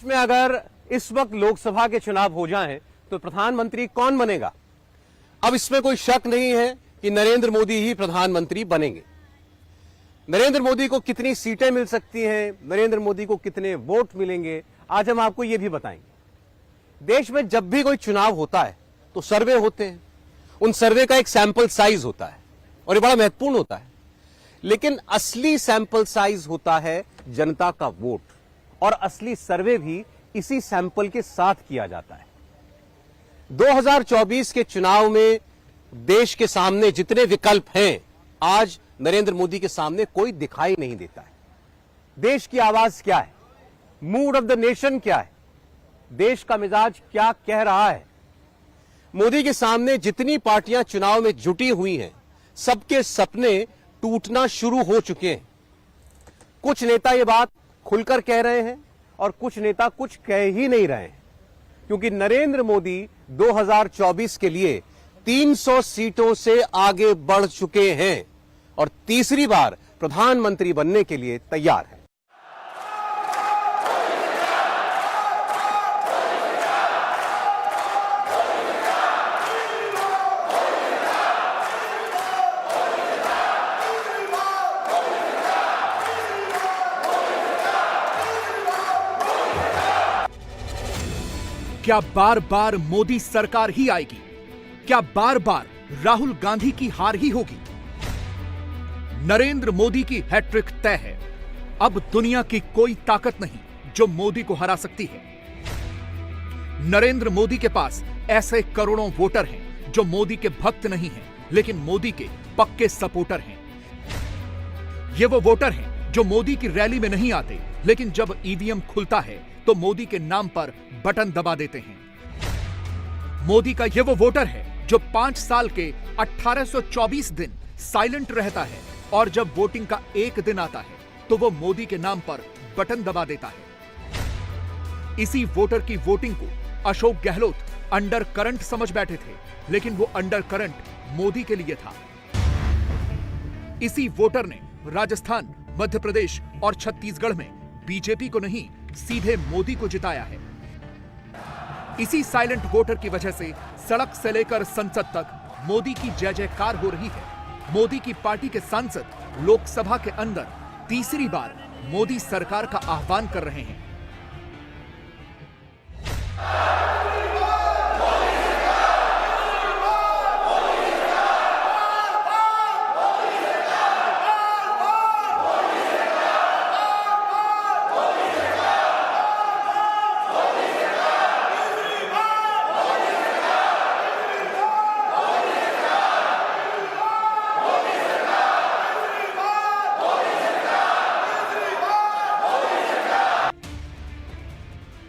में अगर इस वक्त लोकसभा के चुनाव हो जाएं तो प्रधानमंत्री कौन बनेगा? अब इसमें कोई शक नहीं है कि नरेंद्र मोदी ही प्रधानमंत्री बनेंगे। नरेंद्र मोदी को कितनी सीटें मिल सकती हैं, नरेंद्र मोदी को कितने वोट मिलेंगे, आज हम आपको यह भी बताएंगे। देश में जब भी कोई चुनाव होता है तो सर्वे होते हैं, उन सर्वे का एक सैंपल साइज होता है और ये बड़ा महत्वपूर्ण होता है, लेकिन असली सैंपल साइज होता है जनता का वोट, और असली सर्वे भी इसी सैंपल के साथ किया जाता है। 2024 के चुनाव में देश के सामने जितने विकल्प हैं, आज नरेंद्र मोदी के सामने कोई दिखाई नहीं देता है। देश की आवाज क्या है, मूड ऑफ द नेशन क्या है, देश का मिजाज क्या कह रहा है। मोदी के सामने जितनी पार्टियां चुनाव में जुटी हुई हैं, सबके सपने टूटना शुरू हो चुके हैं। कुछ नेता ये बात खुलकर कह रहे हैं और कुछ नेता कुछ कह ही नहीं रहे हैं, क्योंकि नरेंद्र मोदी 2024 के लिए 300 सीटों से आगे बढ़ चुके हैं और तीसरी बार प्रधानमंत्री बनने के लिए तैयार हैं। क्या बार बार मोदी सरकार ही आएगी? क्या बार बार राहुल गांधी की हार ही होगी? नरेंद्र मोदी की हैट्रिक तय है। अब दुनिया की कोई ताकत नहीं जो मोदी को हरा सकती है। नरेंद्र मोदी के पास ऐसे करोड़ों वोटर हैं जो मोदी के भक्त नहीं हैं, लेकिन मोदी के पक्के सपोर्टर हैं। ये वो वोटर हैं जो मोदी की रैली में नहीं आते, लेकिन जब ईवीएम खुलता है तो मोदी के नाम पर बटन दबा देते हैं। मोदी का ये वो वोटर है जो 5 साल के 1824 दिन साइलेंट रहता है, और जब वोटिंग का एक दिन आता है तो वो मोदी के नाम पर बटन दबा देता है। इसी वोटर की वोटिंग को अशोक गहलोत अंडर करंट समझ बैठे थे, लेकिन वो अंडर करंट मोदी के लिए था। इसी वोटर ने राजस्थान, मध्य प्रदेश और छत्तीसगढ़ में बीजेपी को नहीं, सीधे मोदी को जिताया है। इसी साइलेंट वोटर की वजह से सड़क से लेकर संसद तक मोदी की जय जयकार हो रही है। मोदी की पार्टी के सांसद लोकसभा के अंदर तीसरी बार मोदी सरकार का आह्वान कर रहे हैं।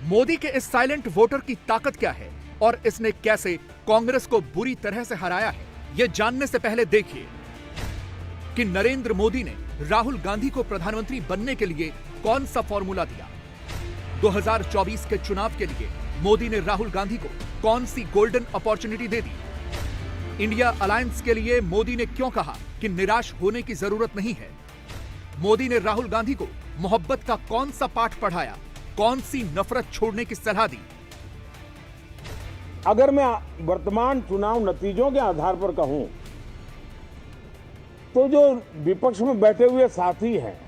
मोदी के इस साइलेंट वोटर की ताकत क्या है और इसने कैसे कांग्रेस को बुरी तरह से हराया है, यह जानने से पहले देखिए कि नरेंद्र मोदी ने राहुल गांधी को प्रधानमंत्री बनने के लिए कौन सा फॉर्मूला दिया। 2024 के चुनाव के लिए मोदी ने राहुल गांधी को कौन सी गोल्डन अपॉर्चुनिटी दे दी। इंडिया अलायंस के लिए मोदी ने क्यों कहा कि निराश होने की जरूरत नहीं है। मोदी ने राहुल गांधी को मोहब्बत का कौन सा पाठ पढ़ाया, कौन सी नफरत छोड़ने की सलाह दी। अगर मैं वर्तमान चुनाव नतीजों के आधार पर कहूं तो जो विपक्ष में बैठे हुए साथी हैं,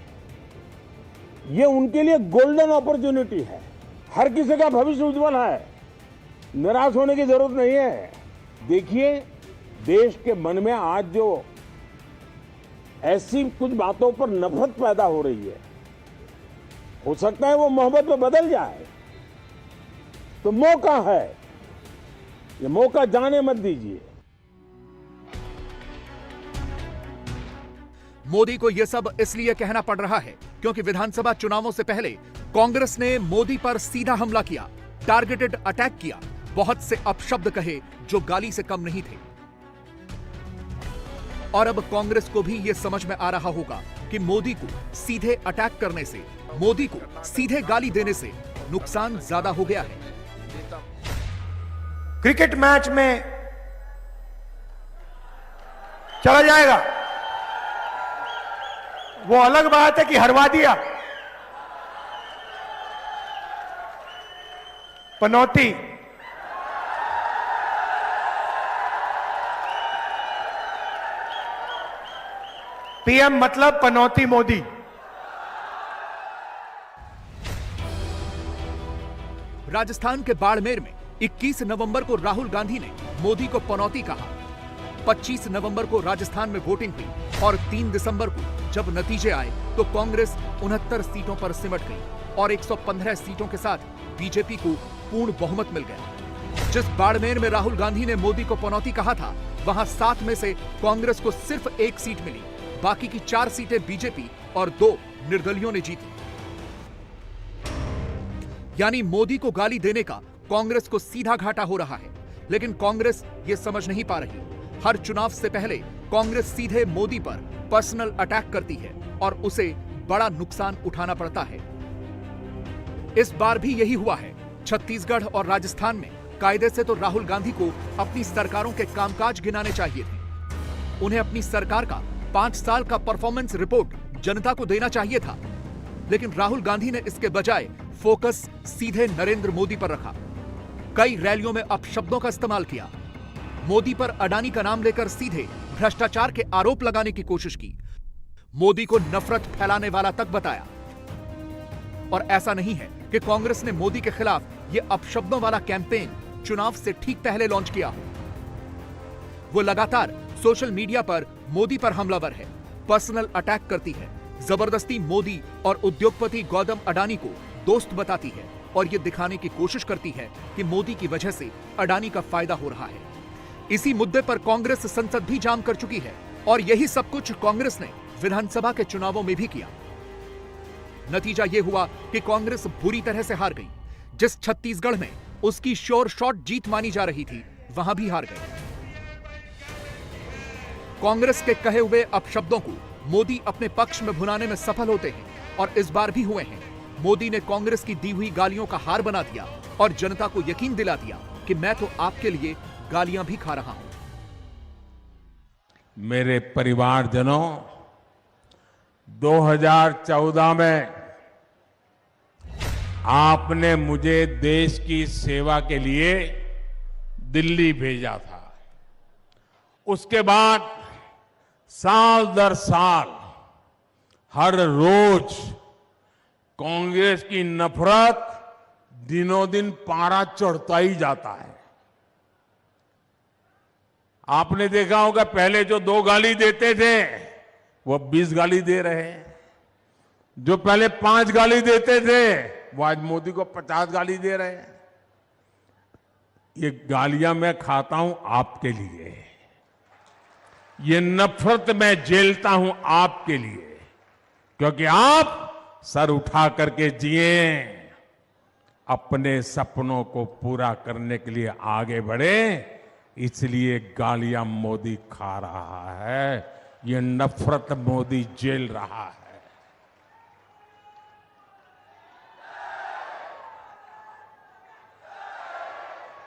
ये उनके लिए गोल्डन अपॉर्चुनिटी है। हर किसी का भविष्य उज्जवल है, निराश होने की जरूरत नहीं है। देखिए, देश के मन में आज जो ऐसी कुछ बातों पर नफरत पैदा हो रही है, हो सकता है वो मोहब्बत में बदल जाए, तो मौका है, ये मौका जाने मत दीजिए। मोदी को यह सब इसलिए कहना पड़ रहा है क्योंकि विधानसभा चुनावों से पहले कांग्रेस ने मोदी पर सीधा हमला किया, टारगेटेड अटैक किया, बहुत से अपशब्द कहे जो गाली से कम नहीं थे। और अब कांग्रेस को भी यह समझ में आ रहा होगा कि मोदी को सीधे अटैक करने से, मोदी को सीधे गाली देने से नुकसान ज्यादा हो गया है। क्रिकेट मैच में चला जाएगा, वो अलग बात है कि हरवा दिया, पनौती। पीएम मतलब पनौती मोदी। राजस्थान के बाड़मेर में 21 नवंबर को राहुल गांधी ने मोदी को पनौती कहा। 25 नवंबर को राजस्थान में वोटिंग हुई और 3 दिसंबर को जब नतीजे आए तो कांग्रेस 69 सीटों पर सिमट गई और 115 सीटों के साथ बीजेपी को पूर्ण बहुमत मिल गया। जिस बाड़मेर में राहुल गांधी ने मोदी को पनौती कहा था, वहां 7 में से कांग्रेस को सिर्फ 1 सीट मिली, बाकी की 4 सीटें बीजेपी और 2 निर्दलियों ने जीती। यानी मोदी को गाली देने का कांग्रेस को सीधा घाटा हो रहा है, लेकिन कांग्रेस ये समझ नहीं पा रही। हर चुनाव से पहले कांग्रेस सीधे मोदी पर पर्सनल अटैक करती है और उसे बड़ा नुकसान उठाना पड़ता है। इस बार भी यही हुआ है। छत्तीसगढ़ और राजस्थान में कायदे से तो राहुल गांधी को अपनी सरकारों के कामकाज गिनाने चाहिए थे। उन्हें अपनी सरकार का 5 साल का परफॉर्मेंस रिपोर्ट जनता को देना चाहिए था, लेकिन राहुल गांधी ने इसके बजाय फोकस सीधे नरेंद्र मोदी पर रखा। कई रैलियों में अपशब्दों का इस्तेमाल किया। मोदी पर अडानी का नाम लेकर सीधे भ्रष्टाचार के आरोप लगाने की कोशिश की। मोदी को नफरत फैलाने वाला तक बताया। और ऐसा नहीं है कि कांग्रेस ने मोदी के खिलाफ यह अपशब्दों वाला कैंपेन चुनाव से ठीक पहले लॉन्च किया हो। वो लगातार सोशल मीडिया पर मोदी पर हमलावर है, पर्सनल अटैक करती है, जबरदस्ती मोदी और उद्योगपति गौतम अडानी को दोस्त बताती है और ये दिखाने की कोशिश करती है कि मोदी की वजह से अडानी का फायदा हो रहा है। इसी मुद्दे पर कांग्रेस संसद भी जाम कर चुकी है और यही सब कुछ कांग्रेस ने विधानसभा के चुनावों में भी किया। नतीजा यह हुआ कि कांग्रेस बुरी तरह से हार गई। जिस छत्तीसगढ़ में उसकी श्योर शॉट जीत मानी जा रही थी, वहां भी हार गए। कांग्रेस के कहे हुए अपशब्दों को मोदी अपने पक्ष में भुनाने में सफल होते हैं और इस बार भी हुए हैं। मोदी ने कांग्रेस की दी हुई गालियों का हार बना दिया और जनता को यकीन दिला दिया कि मैं तो आपके लिए गालियां भी खा रहा हूं। मेरे परिवारजनों, 2014 में आपने मुझे देश की सेवा के लिए दिल्ली भेजा था। उसके बाद साल दर साल हर रोज कांग्रेस की नफरत दिनों दिन पारा चढ़ता ही जाता है। आपने देखा होगा, पहले जो 2 गाली देते थे वो 20 गाली दे रहे हैं। जो पहले 5 गाली देते थे वो आज मोदी को 50 गाली दे रहे हैं। ये गालियां मैं खाता हूं आपके लिए, ये नफरत मैं झेलता हूं आपके लिए, क्योंकि आप सर उठा करके जिए, अपने सपनों को पूरा करने के लिए आगे बढ़े, इसलिए गालियां मोदी खा रहा है, ये नफरत मोदी झेल रहा है।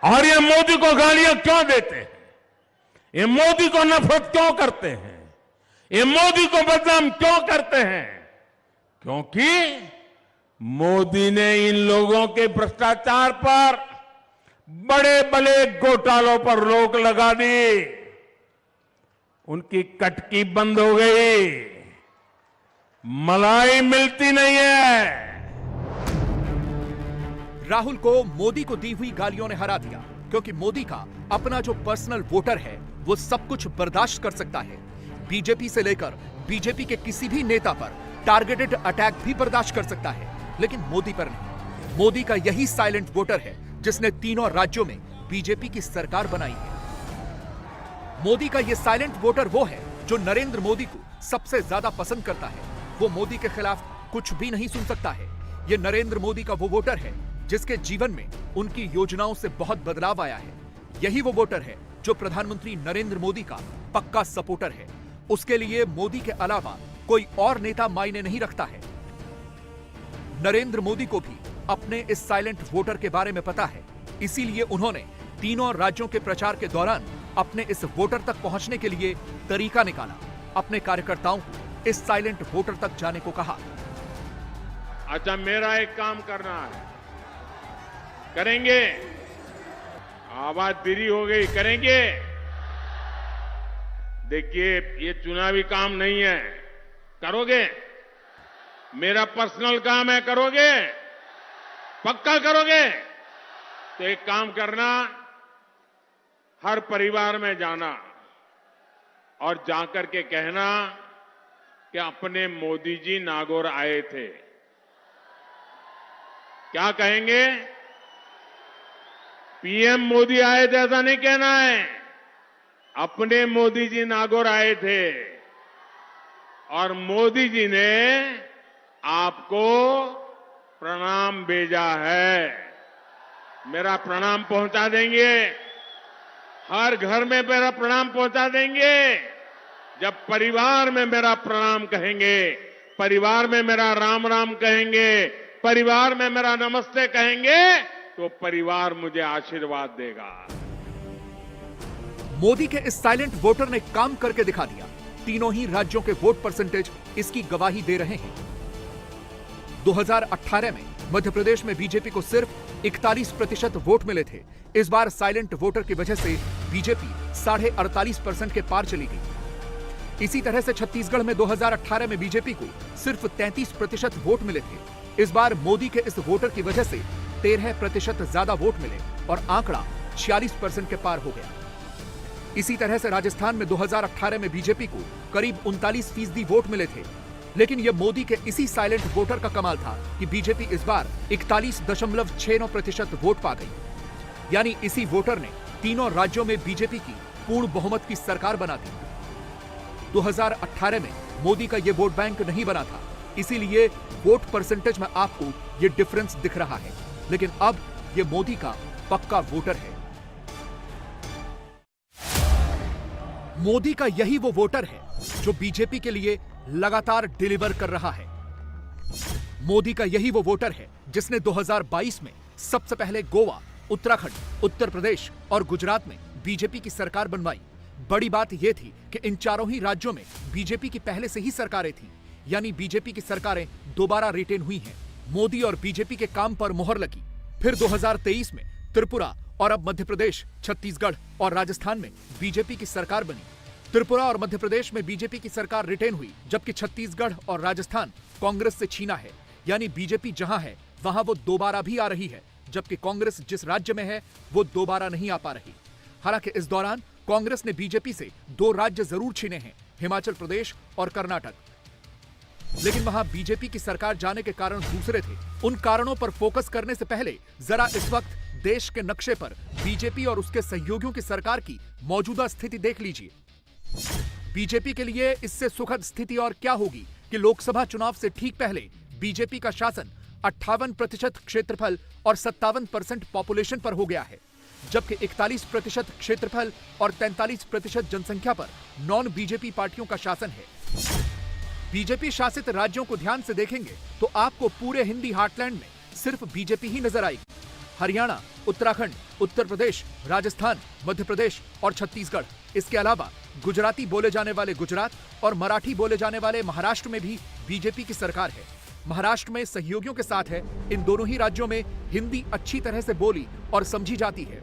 और ये मोदी को गालियां क्यों देते हैं? ये मोदी को नफरत क्यों करते हैं? ये मोदी को बदनाम क्यों करते हैं? क्योंकि मोदी ने इन लोगों के भ्रष्टाचार पर, बड़े बड़े घोटालों पर रोक लगा दी। उनकी कटकी बंद हो गई, मलाई मिलती नहीं है। राहुल को मोदी को दी हुई गालियों ने हरा दिया, क्योंकि मोदी का अपना जो पर्सनल वोटर है वो सब कुछ बर्दाश्त कर सकता है। बीजेपी से लेकर बीजेपी के किसी भी नेता पर टारगेटेड अटैक भी बर्दाश्त कर सकता है, लेकिन मोदी पर नहीं। मोदी का यही साइलेंट वोटर है जिसने तीनों राज्यों में बीजेपी की सरकार बनाई है। मोदी का यह साइलेंट वोटर वो है जो नरेंद्र मोदी को सबसे ज्यादा पसंद करता है। वो मोदी के खिलाफ कुछ भी नहीं सुन सकता है। ये नरेंद्र मोदी का वो वोटर है जिसके जीवन में उनकी योजनाओं से बहुत बदलाव आया है। यही वो वोटर है जो प्रधानमंत्री नरेंद्र मोदी का पक्का सपोर्टर है। उसके लिए मोदी के अलावा कोई और नेता मायने नहीं रखता है। नरेंद्र मोदी को भी अपने इस साइलेंट वोटर के बारे में पता है, इसीलिए उन्होंने तीनों राज्यों के प्रचार के दौरान अपने इस वोटर तक पहुंचने के लिए तरीका निकाला। अपने कार्यकर्ताओं को इस साइलेंट वोटर तक जाने को कहा। अच्छा, मेरा एक काम करना है, करेंगे? आवाज धीरी हो गई, करेंगे? देखिए, ये चुनावी काम नहीं है, करोगे? मेरा पर्सनल काम है, करोगे? पक्का करोगे? तो एक काम करना, हर परिवार में जाना और जाकर के कहना कि अपने मोदी जी नागौर आए थे। क्या कहेंगे? पीएम मोदी आए थे ऐसा नहीं कहना है, अपने मोदी जी नागौर आए थे और मोदी जी ने आपको प्रणाम भेजा है। मेरा प्रणाम पहुंचा देंगे, हर घर में मेरा प्रणाम पहुंचा देंगे। जब परिवार में मेरा प्रणाम कहेंगे, परिवार में मेरा राम राम कहेंगे, परिवार में मेरा नमस्ते कहेंगे, तो परिवार मुझे आशीर्वाद देगा। मोदी के इस साइलेंट वोटर ने काम करके दिखा दिया। तीनों ही राज्यों के वोट परसेंटेज इसकी गवाही दे रहे हैं। 2018 में मध्य प्रदेश में बीजेपी को सिर्फ 41% वोट मिले थे। इस बार साइलेंट वोटर की वजह से बीजेपी 48.5% के पार चली गई। इसी तरह से छत्तीसगढ़ में 2018 में बीजेपी को सिर्फ 33% वोट मिले थे। इस बार मोदी के इस वोटर की वजह से 13% ज्यादा वोट मिले और आंकड़ा 46% के पार हो गया। इसी तरह से राजस्थान में 2018 में बीजेपी को करीब 39% वोट मिले थे, लेकिन यह मोदी के इसी साइलेंट वोटर का कमाल था कि बीजेपी इस बार 41.69% वोट पा गई। यानी इसी वोटर ने तीनों राज्यों में बीजेपी की पूर्ण बहुमत की सरकार बना दी। 2018 में मोदी का यह वोट बैंक नहीं बना था, इसीलिए वोट परसेंटेज में आपको यह डिफरेंस दिख रहा है, लेकिन अब यह मोदी का पक्का वोटर है। मोदी का यही वो वोटर है जो बीजेपी के लिए लगातार डिलीवर कर रहा है। मोदी का यही वो वोटर है जिसने 2022 में सबसे पहले गोवा, उत्तराखंड, उत्तर प्रदेश और गुजरात में बीजेपी की सरकार बनवाई। बड़ी बात यह थी कि इन चारों ही राज्यों में बीजेपी की पहले से ही सरकारें थीं, यानी बीजेपी की सरकारें दोबारा रिटेन हुई हैं। मोदी और बीजेपी के काम पर मुहर लगी। फिर 2023 में त्रिपुरा और अब मध्य प्रदेश, छत्तीसगढ़ और राजस्थान में बीजेपी की सरकार बनी। त्रिपुरा और मध्य प्रदेश में बीजेपी की सरकार रिटेन हुई, जबकि छत्तीसगढ़ और राजस्थान कांग्रेस से छीना है। यानी बीजेपी जहां है वहां वो दोबारा भी आ रही है, जबकि कांग्रेस जिस राज्य में है वो दोबारा नहीं आ पा रही। हालांकि इस दौरान कांग्रेस ने बीजेपी से 2 राज्य जरूर छीने हैं, हिमाचल प्रदेश और कर्नाटक। लेकिन वहां बीजेपी की सरकार जाने के कारण दूसरे थे। उन कारणों पर फोकस करने से पहले जरा इस वक्त देश के नक्शे पर बीजेपी और उसके सहयोगियों की सरकार की मौजूदा स्थिति देख लीजिए। बीजेपी के लिए इससे सुखद स्थिति और क्या होगी कि लोकसभा चुनाव से ठीक पहले बीजेपी का शासन 58% क्षेत्रफल और 57% पॉपुलेशन पर हो गया है, जबकि 41% क्षेत्रफल और 43% जनसंख्या पर नॉन बीजेपी पार्टियों का शासन है। बीजेपी शासित राज्यों को ध्यान से देखेंगे तो आपको पूरे हिंदी हार्टलैंड में सिर्फ बीजेपी ही नजर आएगी। हरियाणा, उत्तराखंड, उत्तर प्रदेश, राजस्थान, मध्य प्रदेश और छत्तीसगढ़, इसके अलावा गुजराती बोले जाने वाले गुजरात और मराठी बोले जाने वाले महाराष्ट्र में भी बीजेपी की सरकार है। महाराष्ट्र में सहयोगियों के साथ है। इन दोनों ही राज्यों में हिंदी अच्छी तरह से बोली और समझी जाती है।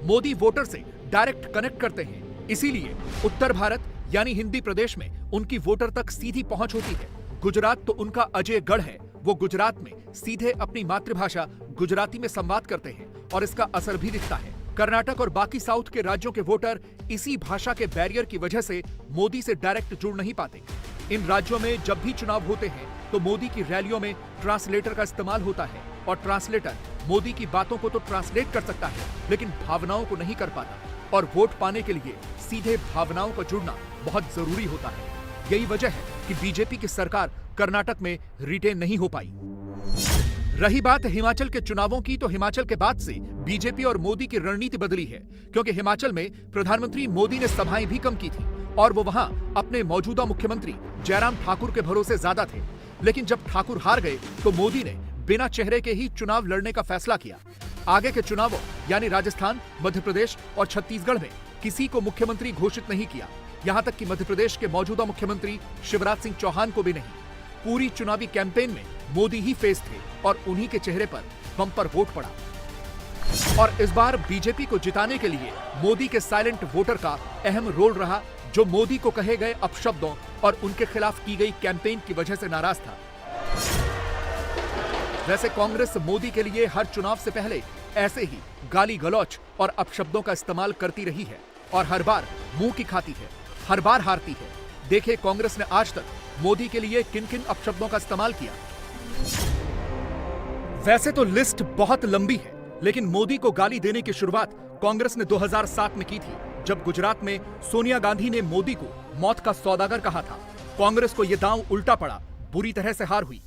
मोदी वोटर से डायरेक्ट कनेक्ट करते हैं, इसीलिए उत्तर भारत यानी हिंदी प्रदेश में उनकी वोटर तक सीधी पहुंच होती है। गुजरात तो उनका अजय गढ़ है। वो गुजरात में सीधे अपनी मातृभाषा गुजराती में संवाद करते हैं और इसका असर भी दिखता है। कर्नाटक और बाकी साउथ के राज्यों के वोटर इसी भाषा के बैरियर की वजह से मोदी से डायरेक्ट जुड़ नहीं पाते। इन राज्यों में जब भी चुनाव होते हैं तो मोदी की रैलियों में ट्रांसलेटर का इस्तेमाल होता है और ट्रांसलेटर मोदी की बातों को तो ट्रांसलेट कर सकता है, लेकिन भावनाओं को नहीं कर पाता। और वोट पाने के लिए सीधे भावनाओं का जुड़ना बहुत जरूरी होता है। यही वजह है कि बीजेपी की सरकार कर्नाटक में रिटेन नहीं हो पाई। रही बात हिमाचल के चुनावों की, तो हिमाचल के बाद से बीजेपी और मोदी की रणनीति बदली है, क्योंकि हिमाचल में प्रधानमंत्री मोदी ने सभाएं भी कम की थी और वो वहां अपने मौजूदा मुख्यमंत्री जयराम ठाकुर के भरोसे ज्यादा थे। लेकिन जब ठाकुर हार गए तो मोदी ने बिना चेहरे के ही चुनाव लड़ने का फैसला किया। आगे के चुनावों यानी राजस्थान, मध्य प्रदेश और छत्तीसगढ़ में किसी को मुख्यमंत्री घोषित नहीं किया, यहां तक कि मध्य प्रदेश के मौजूदा मुख्यमंत्री शिवराज सिंह चौहान को भी नहीं। पूरी चुनावी कैंपेन में मोदी ही फेस थे और उन्हीं के चेहरे पर बम्पर वोट पड़ा। और इस बार बीजेपी को जिताने के लिए मोदी के साइलेंट वोटर का अहम रोल रहा, जो मोदी को कहे गए अपशब्दों और उनके खिलाफ की गई कैंपेन की वजह से नाराज था। वैसे कांग्रेस मोदी के लिए हर चुनाव से पहले ऐसे ही गाली गलौच और अपशब्दों का इस्तेमाल करती रही है और हर बार मुंह की खाती है, हर बार हारती है। देखिए कांग्रेस ने आज तक मोदी के लिए किन किन अपशब्दों का इस्तेमाल किया। वैसे तो लिस्ट बहुत लंबी है, लेकिन मोदी को गाली देने की शुरुआत कांग्रेस ने 2007 में की थी, जब गुजरात में सोनिया गांधी ने मोदी को मौत का सौदागर कहा था। कांग्रेस को यह दांव उल्टा पड़ा, बुरी तरह से हार हुई।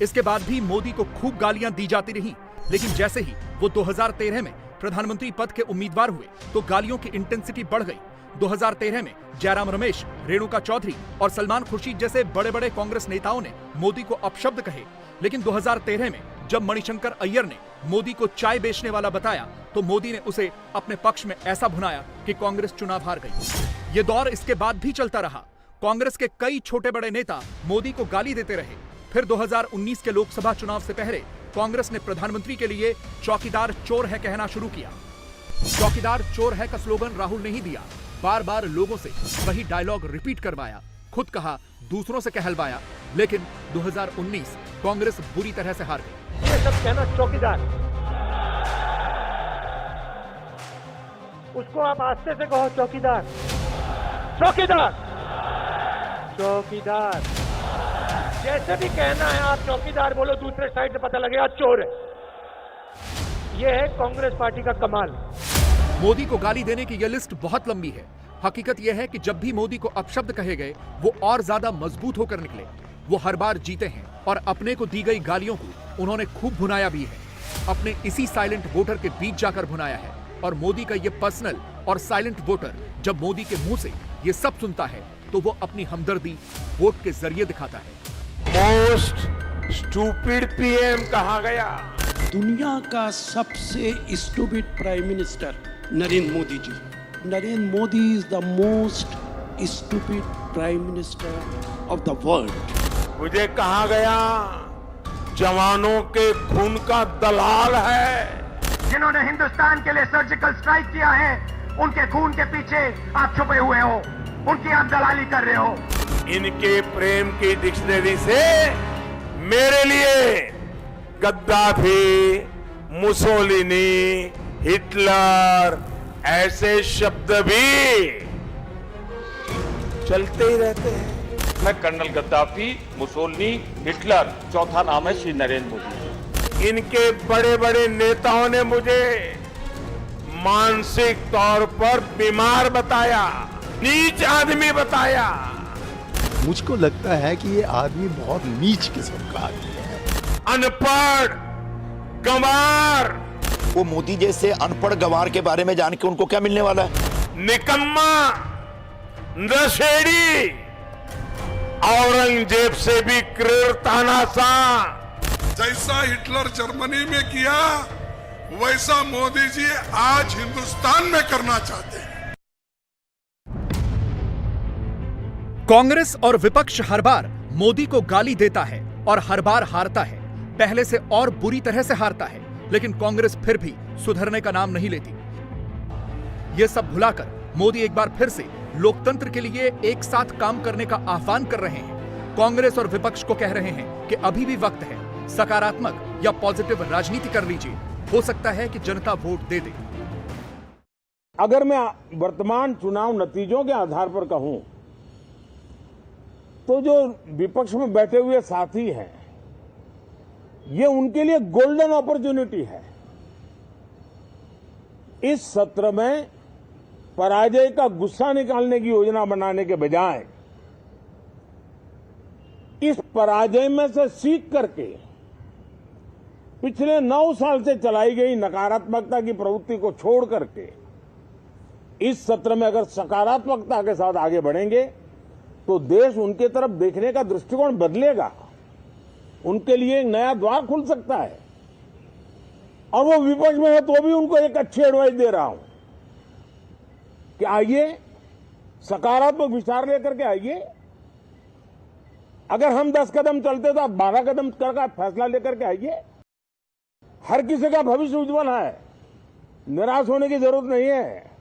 इसके बाद भी मोदी को खूब गालियां दी जाती रही, लेकिन जैसे ही वो 2013 में प्रधानमंत्री पद के उम्मीदवार हुए तो गालियों की इंटेंसिटी बढ़ गई। 2013 में जयराम रमेश, रेणुका चौधरी और सलमान खुर्शीद जैसे बड़े बड़े कांग्रेस नेताओं ने मोदी को अपशब्द कहे, लेकिन 2013 में जब मणिशंकर अय्यर ने मोदी को चाय बेचने वाला बताया तो मोदी ने उसे अपने पक्ष में ऐसा भुनाया कि कांग्रेस चुनाव हार गई। ये दौर इसके बाद भी चलता रहा। कांग्रेस के कई छोटे बड़े नेता मोदी को गाली देते रहे। फिर 2019 के लोकसभा चुनाव से पहले कांग्रेस ने प्रधानमंत्री के लिए चौकीदार चोर है कहना शुरू किया। चौकीदार चोर है का स्लोगन राहुल ने ही दिया, बार बार लोगों से वही डायलॉग रिपीट करवाया, खुद कहा, दूसरों से कहलवाया, लेकिन 2019 कांग्रेस बुरी तरह से हार गई। ये सब कहना चौकीदार, उसको आप आस्ते से कहो चौकीदार, चौकीदार, चौकीदार। जैसे भी कहना है आप चौकीदार बोलो, दूसरे साइड से पता लगेगा चोर है। यह है कांग्रेस पार्टी का कमाल। मोदी को गाली देने की यह लिस्ट बहुत लंबी है। हकीकत यह है कि जब भी मोदी को अपशब्द कहे गए वो और ज्यादा मजबूत होकर निकले। वो हर बार जीते हैं और अपने को दी गई गालियों को उन्होंने खूब भुनाया भी है। अपने इसी साइलेंट वोटर के बीच जाकर भुनाया है। और मोदी का ये पर्सनल और साइलेंट वोटर जब मोदी के मुंह से ये सब सुनता है तो वो अपनी हमदर्दी वोट के जरिए दिखाता है। मोस्ट स्टूपिड पीएम कहा गया। दुनिया का सबसे stupid prime minister Narendra Modi ji. Narendra Modi is the most stupid prime minister of the world. मुझे कहा गया जवानों के खून का दलाल है। जिन्होंने हिंदुस्तान के लिए सर्जिकल स्ट्राइक किया है, उनके खून के पीछे आप छुपे हुए हो, उनकी आप दलाली कर रहे हो। इनके प्रेम की डिक्शनरी से मेरे लिए गद्दाफी, मुसोलिनी, हिटलर ऐसे शब्द भी चलते ही रहते हैं। मैं कर्नल गद्दाफी, मुसोलिनी, हिटलर, चौथा नाम है श्री नरेंद्र मोदी। इनके बड़े बड़े नेताओं ने मुझे मानसिक तौर पर बीमार बताया, नीच आदमी बताया। मुझको लगता है कि ये आदमी बहुत नीच किस्म का आदमी है। अनपढ़ गंवार। वो मोदी जैसे अनपढ़ गंवार के बारे में जान के उनको क्या मिलने वाला है? निकम्मा, नशेड़ी, औरंगजेब से भी क्रूर तानाशाह। जैसा हिटलर जर्मनी में किया वैसा मोदी जी आज हिंदुस्तान में करना चाहते हैं। कांग्रेस और विपक्ष हर बार मोदी को गाली देता है और हर बार हारता है। पहले से और बुरी तरह से हारता है, लेकिन कांग्रेस फिर भी सुधरने का नाम नहीं लेती। यह सब भुलाकर मोदी एक बार फिर से लोकतंत्र के लिए एक साथ काम करने का आह्वान कर रहे हैं। कांग्रेस और विपक्ष को कह रहे हैं कि अभी भी वक्त है, सकारात्मक या पॉजिटिव राजनीति कर लीजिए, हो सकता है कि जनता वोट दे दे। अगर मैं वर्तमान चुनाव नतीजों के आधार पर कहूं तो जो विपक्ष में बैठे हुए साथी हैं, ये उनके लिए गोल्डन अपॉर्चुनिटी है। इस सत्र में पराजय का गुस्सा निकालने की योजना बनाने के बजाय इस पराजय में से सीख करके पिछले 9 साल से चलाई गई नकारात्मकता की प्रवृत्ति को छोड़ करके इस सत्र में अगर सकारात्मकता के साथ आगे बढ़ेंगे तो देश उनके तरफ देखने का दृष्टिकोण बदलेगा, उनके लिए एक नया द्वार खुल सकता है। और वो विपक्ष में है तो भी उनको एक अच्छी एडवाइस दे रहा हूं कि आइए सकारात्मक विचार लेकर के आइए। अगर हम 10 कदम चलते तो आप 12 कदम करके फैसला लेकर के आइए। हर किसी का भविष्य उज्जवल है। निराश होने की जरूरत नहीं है,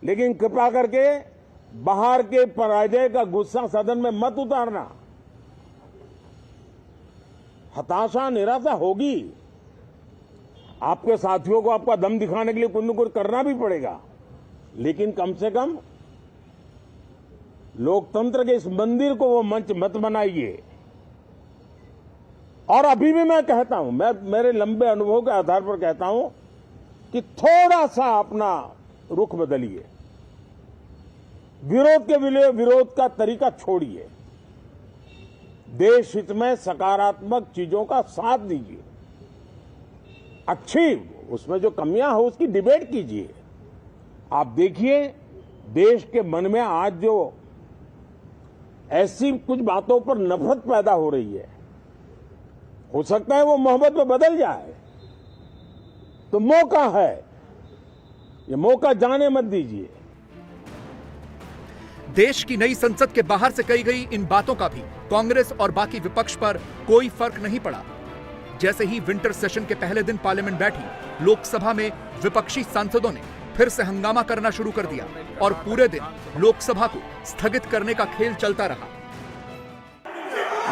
लेकिन कृपा करके बाहर के पराजय का गुस्सा सदन में मत उतारना। हताशा निराशा होगी, आपके साथियों को आपका दम दिखाने के लिए कुछ न कुछ करना भी पड़ेगा, लेकिन कम से कम लोकतंत्र के इस मंदिर को वो मंच मत बनाइए। और अभी भी मैं कहता हूं, मैं मेरे लंबे अनुभव के आधार पर कहता हूं कि थोड़ा सा अपना रुख बदलिए, विरोध के लिए विरोध का तरीका छोड़िए, देश हित में सकारात्मक चीजों का साथ दीजिए, अच्छी उसमें जो कमियां हो उसकी डिबेट कीजिए। आप देखिए देश के मन में आज जो ऐसी कुछ बातों पर नफरत पैदा हो रही है, हो सकता है वो मोहब्बत में बदल जाए, तो मौका है, ये मौका जाने मत दीजिए। देश की नई संसद के बाहर से कही गई इन बातों का भी कांग्रेस और बाकी विपक्ष पर कोई फर्क नहीं पड़ा। जैसे ही विंटर सेशन के पहले दिन पार्लियामेंट बैठी, लोकसभा में विपक्षी सांसदों ने फिर से हंगामा करना शुरू कर दिया और पूरे दिन लोकसभा को स्थगित करने का खेल चलता रहा।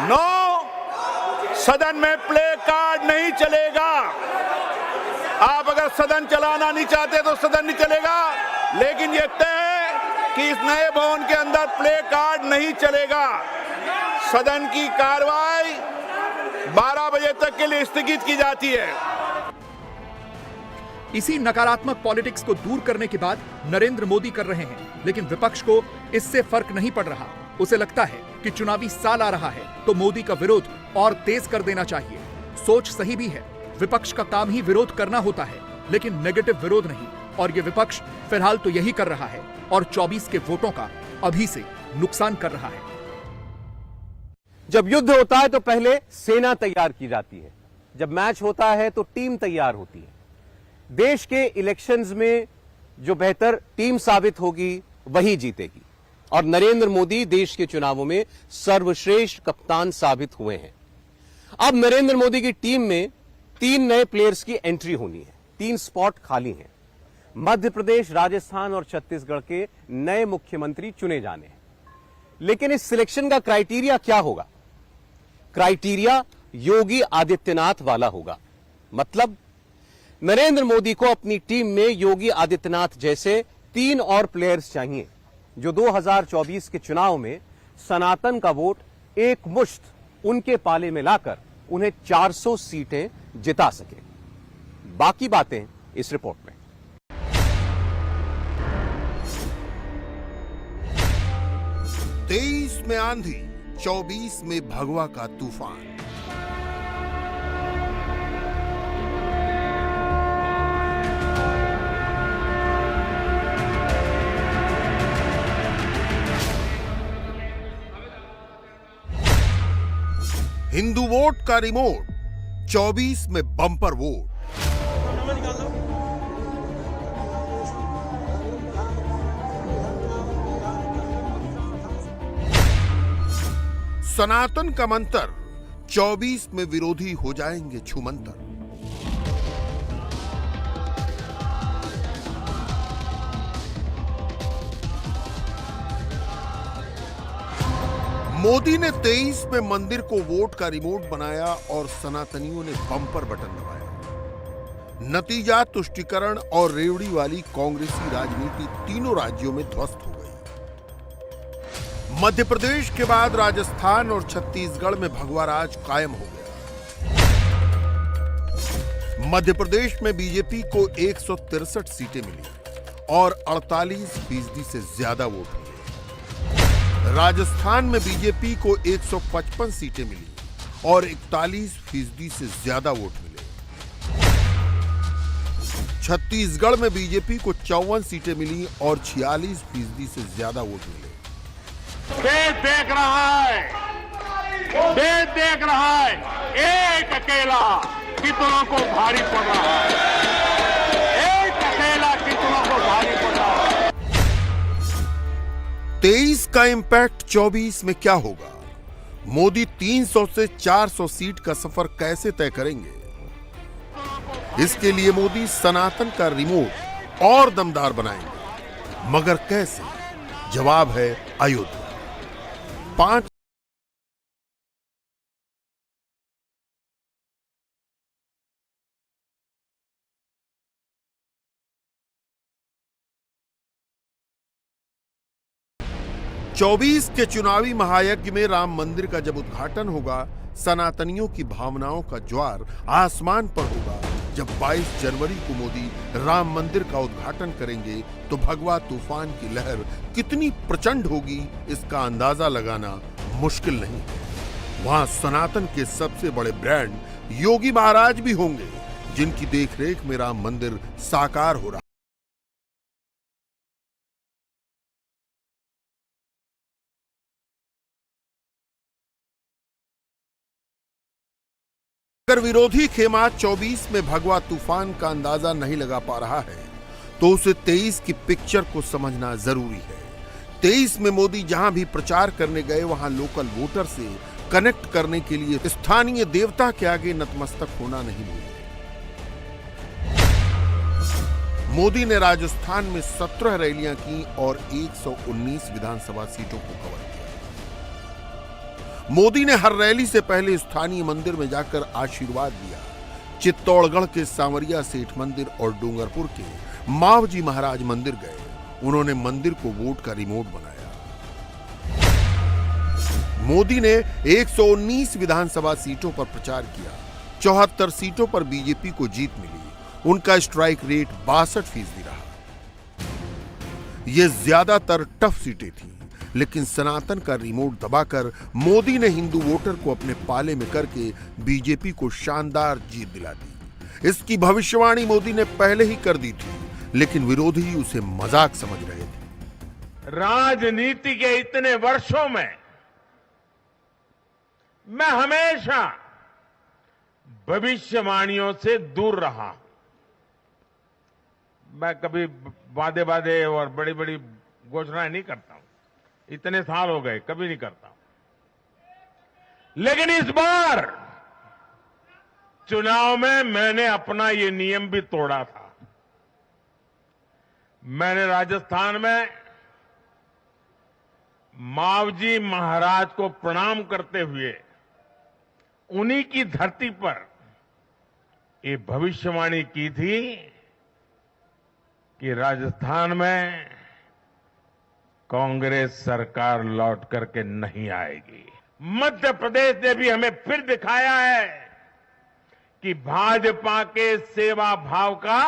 नो, सदन में प्ले कार्ड नहीं चलेगा। आप अगर सदन चलाना नहीं चाहते तो सदन नहीं चलेगा, लेकिन यह तय है कि इस नए भवन के अंदर प्ले कार्ड नहीं चलेगा। सदन की कार्रवाई 12 बजे तक के लिए स्थगित की जाती है। इसी नकारात्मक पॉलिटिक्स को दूर करने की बात नरेंद्र मोदी कर रहे हैं, लेकिन विपक्ष को इससे फर्क नहीं पड़ रहा। उसे लगता है कि चुनावी साल आ रहा है तो मोदी का विरोध और तेज कर देना चाहिए। सोच सही भी है, विपक्ष का काम ही विरोध करना होता है, लेकिन नेगेटिव विरोध नहीं। और ये विपक्ष फिलहाल तो यही कर रहा है और 24 के वोटों का अभी से नुकसान कर रहा है। जब युद्ध होता है तो पहले सेना तैयार की जाती है, जब मैच होता है तो टीम तैयार होती है। देश के इलेक्शंस में जो बेहतर टीम साबित होगी वही जीतेगी, और नरेंद्र मोदी देश के चुनावों में सर्वश्रेष्ठ कप्तान साबित हुए हैं। अब नरेंद्र मोदी की टीम में 3 नए प्लेयर्स की एंट्री होनी है, 3 स्पॉट खाली हैं। मध्य प्रदेश, राजस्थान और छत्तीसगढ़ के नए मुख्यमंत्री चुने जाने हैं, लेकिन इस सिलेक्शन का क्राइटेरिया क्या होगा? क्राइटेरिया योगी आदित्यनाथ वाला होगा। मतलब नरेंद्र मोदी को अपनी टीम में योगी आदित्यनाथ जैसे 3 और प्लेयर्स चाहिए, जो 2024 के चुनाव में सनातन का वोट एक मुश्त उनके पाले में लाकर उन्हें 400 सीटें जिता सके। बाकी बातें इस रिपोर्ट में। 23 में आंधी, 24 में भगवा का तूफान। हिंदू वोट का रिमोट, 24 में बम्पर वोट। सनातन का मंत्र, 24 में विरोधी हो जाएंगे छूमंतर। मोदी ने 23 में मंदिर को वोट का रिमोट बनाया और सनातनियों ने बम्पर बटन दबाया। नतीजा तुष्टीकरण और रेवड़ी वाली कांग्रेसी राजनीति तीनों राज्यों में ध्वस्त हो गई। मध्य प्रदेश के बाद राजस्थान और छत्तीसगढ़ में भगवा राज कायम हो गया। मध्य प्रदेश में बीजेपी को 163 सीटें मिली और 48% से ज्यादा वोट मिले। राजस्थान में बीजेपी को 155 सीटें मिली और 41% से ज्यादा वोट मिले। छत्तीसगढ़ में बीजेपी को 54 सीटें मिली और 46% से ज्यादा वोट मिले। देश देख रहा है, देश देख रहा है, एक अकेला कितनों को भारी पड़ रहा है, एक अकेला कितनों को भारी पड़ रहा है। 23 का इंपैक्ट 24 में क्या होगा? मोदी 300 से 400 सीट का सफर कैसे तय करेंगे? इसके लिए मोदी सनातन का रिमोट और दमदार बनाएंगे, मगर कैसे? जवाब है अयोध्या। 5 24 के चुनावी महायज्ञ में राम मंदिर का जब उद्घाटन होगा, सनातनियों की भावनाओं का ज्वार आसमान पर होगा। जब 22 जनवरी को मोदी राम मंदिर का उद्घाटन करेंगे तो भगवा तूफान की लहर कितनी प्रचंड होगी, इसका अंदाजा लगाना मुश्किल नहीं है। वहां सनातन के सबसे बड़े ब्रांड योगी महाराज भी होंगे, जिनकी देखरेख में राम मंदिर साकार हो रहा। अगर विरोधी खेमा 24 में भगवा तूफान का अंदाजा नहीं लगा पा रहा है, तो उसे 23 की पिक्चर को समझना जरूरी है। 23 में मोदी जहां भी प्रचार करने गए, वहां लोकल वोटर से कनेक्ट करने के लिए स्थानीय देवता के आगे नतमस्तक होना नहीं भूले। मोदी ने राजस्थान में 17 रैलियां की और 119 विधानसभा सीटों को कवर किया। मोदी ने हर रैली से पहले स्थानीय मंदिर में जाकर आशीर्वाद दिया। चित्तौड़गढ़ के सांवरिया सेठ मंदिर और डूंगरपुर के मावजी महाराज मंदिर गए। उन्होंने मंदिर को वोट का रिमोट बनाया। मोदी ने 119 विधानसभा सीटों पर प्रचार किया। 74 सीटों पर बीजेपी को जीत मिली। उनका स्ट्राइक रेट 62% रहा। यह ज्यादातर टफ सीटें थीं, लेकिन सनातन का रिमोट दबाकर मोदी ने हिंदू वोटर को अपने पाले में करके बीजेपी को शानदार जीत दिला दी। इसकी भविष्यवाणी मोदी ने पहले ही कर दी थी, लेकिन विरोधी उसे मजाक समझ रहे थे। राजनीति के इतने वर्षों में मैं हमेशा भविष्यवाणियों से दूर रहा। मैं कभी वादे और बड़ी बड़ी घोषणाएं नहीं करता हूं। इतने साल हो गए, कभी नहीं करता। लेकिन इस बार चुनाव में मैंने अपना ये नियम भी तोड़ा था। मैंने राजस्थान में मावजी महाराज को प्रणाम करते हुए उन्हीं की धरती पर ये भविष्यवाणी की थी कि राजस्थान में कांग्रेस सरकार लौट करके नहीं आएगी। मध्य प्रदेश ने भी हमें फिर दिखाया है कि भाजपा के सेवा भाव का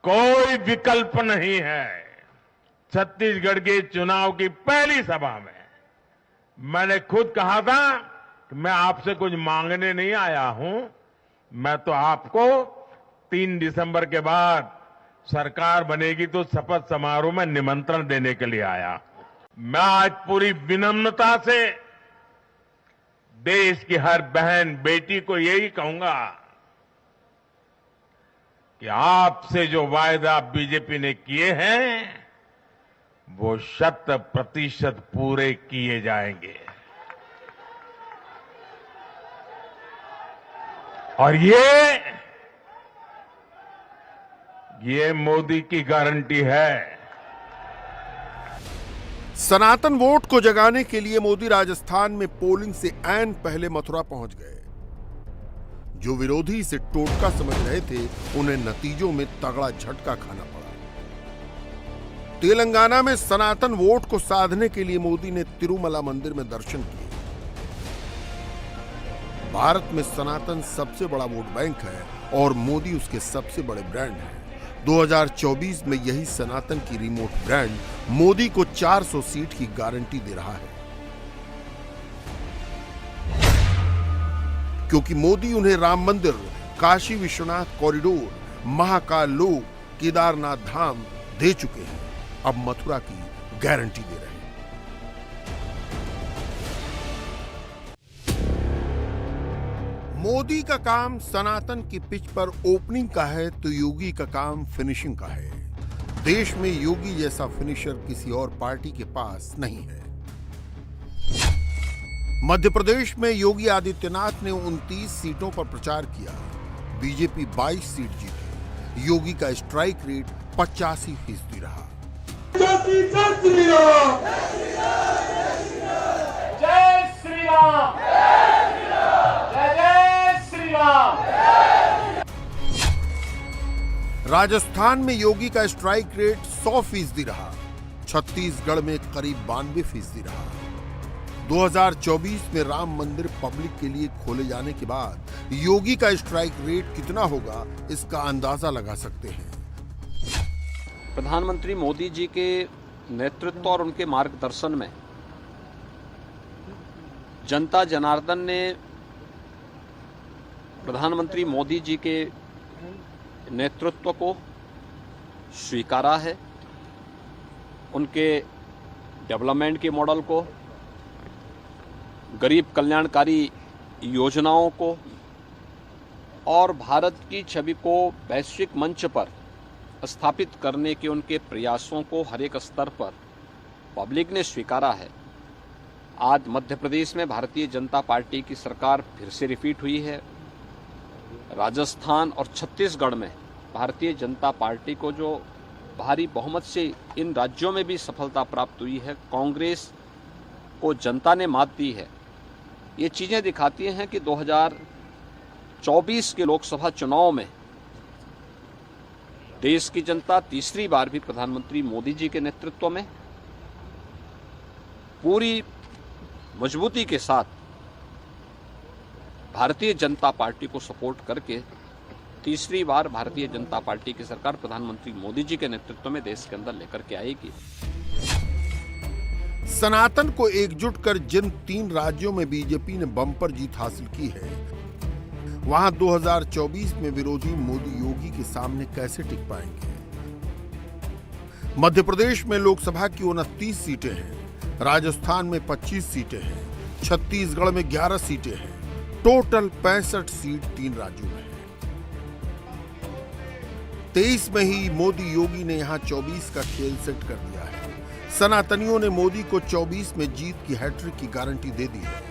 कोई विकल्प नहीं है। छत्तीसगढ़ के चुनाव की पहली सभा में मैंने खुद कहा था कि मैं आपसे कुछ मांगने नहीं आया हूं, मैं तो आपको 3 दिसंबर के बाद सरकार बनेगी तो शपथ समारोह में निमंत्रण देने के लिए आया। मैं आज पूरी विनम्रता से देश की हर बहन बेटी को यही कहूंगा कि आपसे जो वायदा बीजेपी ने किए हैं वो 100% पूरे किए जाएंगे। और ये मोदी की गारंटी है। सनातन वोट को जगाने के लिए मोदी राजस्थान में पोलिंग से ऐन पहले मथुरा पहुंच गए। जो विरोधी इसे टोटका समझ रहे थे, उन्हें नतीजों में तगड़ा झटका खाना पड़ा। तेलंगाना में सनातन वोट को साधने के लिए मोदी ने तिरुमला मंदिर में दर्शन किए। भारत में सनातन सबसे बड़ा वोट बैंक है और मोदी उसके सबसे बड़े ब्रांड हैं। 2024 में यही सनातन की रिमोट ब्रांड मोदी को 400 सीट की गारंटी दे रहा है, क्योंकि मोदी उन्हें राम मंदिर, काशी विश्वनाथ कॉरिडोर, महाकाल लोक, केदारनाथ धाम दे चुके हैं। अब मथुरा की गारंटी दे रहे हैं। मोदी का काम सनातन की पिच पर ओपनिंग का है तो योगी का काम फिनिशिंग का है। देश में योगी जैसा फिनिशर किसी और पार्टी के पास नहीं है। मध्य प्रदेश में योगी आदित्यनाथ ने 29 सीटों पर प्रचार किया। बीजेपी 22 सीट जीती। योगी का स्ट्राइक रेट 85% रहा। जय श्री राम, जय श्री राम, जय श्री राम। राजस्थान में योगी का स्ट्राइक रेट 100% रहा। छत्तीसगढ़ में करीब 92% रहा। 2024 में राम मंदिर पब्लिक के लिए खोले जाने के बाद योगी का स्ट्राइक रेट कितना होगा, इसका अंदाजा लगा सकते हैं। प्रधानमंत्री मोदी जी के नेतृत्व और उनके मार्गदर्शन में जनता जनार्दन ने प्रधानमंत्री मोदी जी के नेतृत्व को स्वीकारा है, उनके डेवलपमेंट के मॉडल को, गरीब कल्याणकारी योजनाओं को और भारत की छवि को वैश्विक मंच पर स्थापित करने के उनके प्रयासों को हर एक स्तर पर पब्लिक ने स्वीकारा है। आज मध्य प्रदेश में भारतीय जनता पार्टी की सरकार फिर से रिपीट हुई है। राजस्थान और छत्तीसगढ़ में भारतीय जनता पार्टी को जो भारी बहुमत से इन राज्यों में भी सफलता प्राप्त हुई है, कांग्रेस को जनता ने मात दी है। ये चीजें दिखाती हैं कि 2024 के लोकसभा चुनाव में देश की जनता तीसरी बार भी प्रधानमंत्री मोदी जी के नेतृत्व में पूरी मजबूती के साथ भारतीय जनता पार्टी को सपोर्ट करके तीसरी बार भारतीय जनता पार्टी की सरकार प्रधानमंत्री मोदी जी के नेतृत्व में देश के अंदर लेकर के आएगी। सनातन को एकजुट कर जिन 3 राज्यों में बीजेपी ने बम्पर जीत हासिल की है, वहां 2024 में विरोधी मोदी योगी के सामने कैसे टिक पाएंगे। मध्य प्रदेश में लोकसभा की 29 सीटें हैं, राजस्थान में 25 सीटें हैं, छत्तीसगढ़ में 11 सीटें हैं। टोटल 65 सीट 3 राज्यों में है। 23 में ही मोदी योगी ने यहां 24 का खेल सेट कर दिया है। सनातनियों ने मोदी को 24 में जीत की हैट्रिक की गारंटी दे दी है।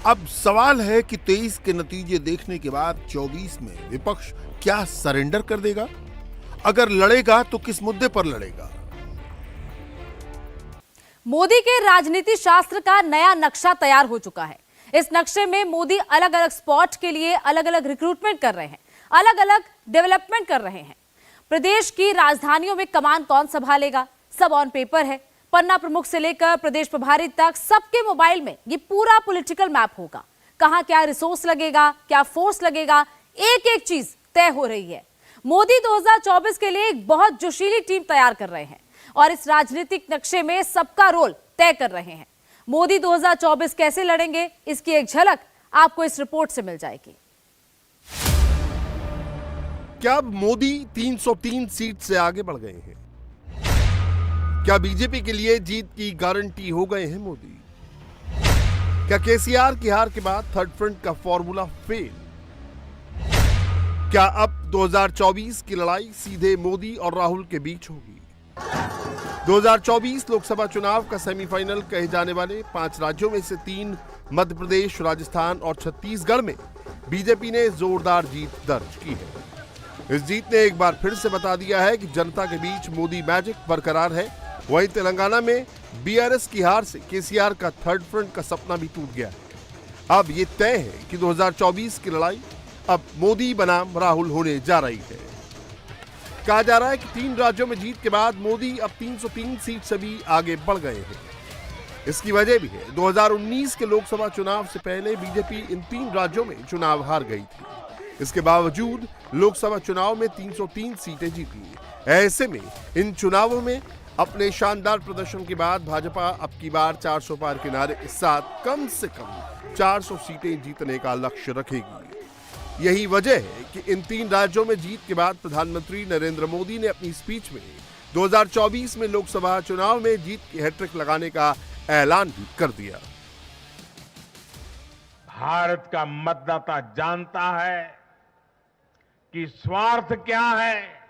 अब सवाल है कि 23 के नतीजे देखने के बाद 24 में विपक्ष क्या सरेंडर कर देगा? अगर लड़ेगा तो किस मुद्दे पर लड़ेगा? मोदी के राजनीति शास्त्र का नया नक्शा तैयार हो चुका है। इस नक्शे में मोदी अलग अलग स्पॉट के लिए अलग अलग रिक्रूटमेंट कर रहे हैं, अलग अलग डेवलपमेंट कर रहे हैं। प्रदेश की राजधानियों में कमान कौन संभालेगा, सब ऑन पेपर है। पन्ना प्रमुख से लेकर प्रदेश प्रभारी तक सबके मोबाइल में ये पूरा पॉलिटिकल मैप होगा। कहां क्या रिसोर्स लगेगा, क्या फोर्स लगेगा, एक एक चीज तय हो रही है। मोदी 2024 के लिए एक बहुत जोशीली टीम तैयार कर रहे हैं और इस राजनीतिक नक्शे में सबका रोल तय कर रहे हैं। मोदी 2024 कैसे लड़ेंगे, इसकी एक झलक आपको इस रिपोर्ट से मिल जाएगी। क्या अब मोदी 303 सीट से आगे बढ़ गए हैं? क्या बीजेपी के लिए जीत की गारंटी हो गए हैं मोदी? क्या केसीआर की हार के बाद थर्ड फ्रंट का फॉर्मूला फेल? क्या अब 2024 की लड़ाई सीधे मोदी और राहुल के बीच होगी? 2024 लोकसभा चुनाव का सेमीफाइनल कहे जाने वाले 5 राज्यों में से 3 मध्य प्रदेश, राजस्थान और छत्तीसगढ़ में बीजेपी ने जोरदार जीत दर्ज की है। इस जीत ने एक बार फिर से बता दिया है कि जनता के बीच मोदी मैजिक बरकरार है। वहीं तेलंगाना में बीआरएस की हार से केसीआर का थर्ड फ्रंट का सपना भी टूट गया है। अब ये तय है कि 2024 की लड़ाई अब मोदी बनाम राहुल होने जा रही है। कहा जा रहा है कि 3 राज्यों में जीत के बाद मोदी अब 303 सीट से भी आगे बढ़ गए हैं। इसकी वजह भी है 2019 के लोकसभा चुनाव से पहले बीजेपी इन 3 राज्यों में चुनाव हार गई थी। इसके बावजूद लोकसभा चुनाव में 303 सीटें जीती। ऐसे में इन चुनावों में अपने शानदार प्रदर्शन के बाद भाजपा अब की बार 400 पार के नारे के साथ कम से कम 400 सीटें जीतने का लक्ष्य रखेगी। यही वजह है कि इन 3 राज्यों में जीत के बाद प्रधानमंत्री नरेंद्र मोदी ने अपनी स्पीच में 2024 में लोकसभा चुनाव में जीत की हैट्रिक लगाने का ऐलान भी कर दिया। भारत का मतदाता जानता है कि स्वार्थ क्या है,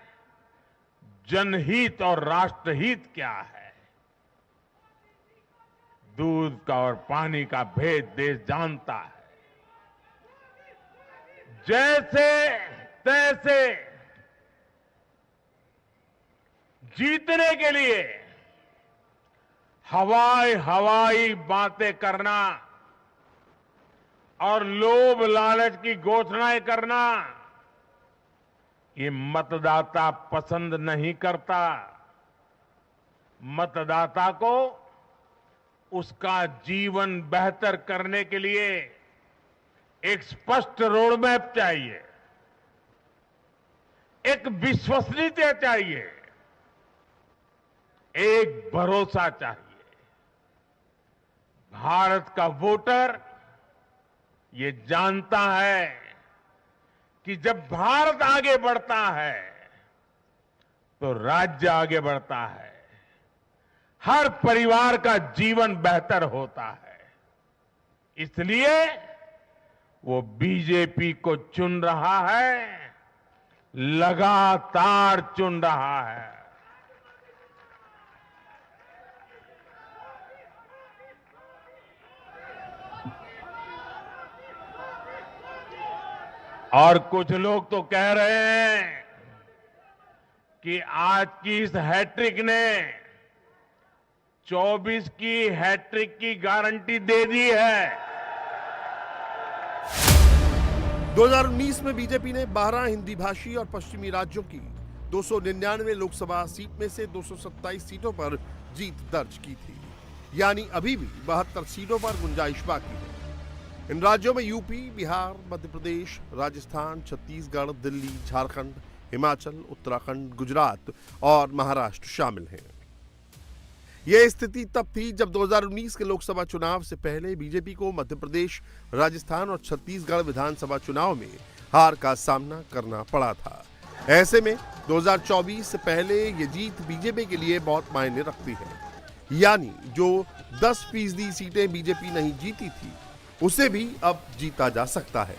जनहित और राष्ट्रहित क्या है। दूध का और पानी का भेद देश जानता है। जैसे तैसे जीतने के लिए हवाई बातें करना और लोभ लालच की घोषणाएं करना ये मतदाता पसंद नहीं करता। मतदाता को उसका जीवन बेहतर करने के लिए एक स्पष्ट रोडमैप चाहिए, एक विश्वसनीयता चाहिए, एक भरोसा चाहिए। भारत का वोटर ये जानता है कि जब भारत आगे बढ़ता है तो राज्य आगे बढ़ता है, हर परिवार का जीवन बेहतर होता है। इसलिए वो बीजेपी को चुन रहा है, लगातार चुन रहा है। और कुछ लोग तो कह रहे हैं कि आज की इस हैट्रिक ने 24 की हैट्रिक की गारंटी दे दी है। 2019 में बीजेपी ने 12 हिंदी भाषी और पश्चिमी राज्यों की 299 लोकसभा सीट में से 227 सीटों पर जीत दर्ज की थी, यानी अभी भी 72 सीटों पर गुंजाइश बाकी है। इन राज्यों में यूपी, बिहार, मध्य प्रदेश, राजस्थान, छत्तीसगढ़, दिल्ली, झारखंड, हिमाचल, उत्तराखंड, गुजरात और महाराष्ट्र शामिल हैं। यह स्थिति तब थी जब 2019 के लोकसभा चुनाव से पहले बीजेपी को मध्य प्रदेश, राजस्थान और छत्तीसगढ़ विधानसभा चुनाव में हार का सामना करना पड़ा था। ऐसे में 2024 से पहले ये जीत बीजेपी के लिए बहुत मायने रखती है, यानी जो 10% सीटें बीजेपी नहीं जीती थी उसे भी अब जीता जा सकता है।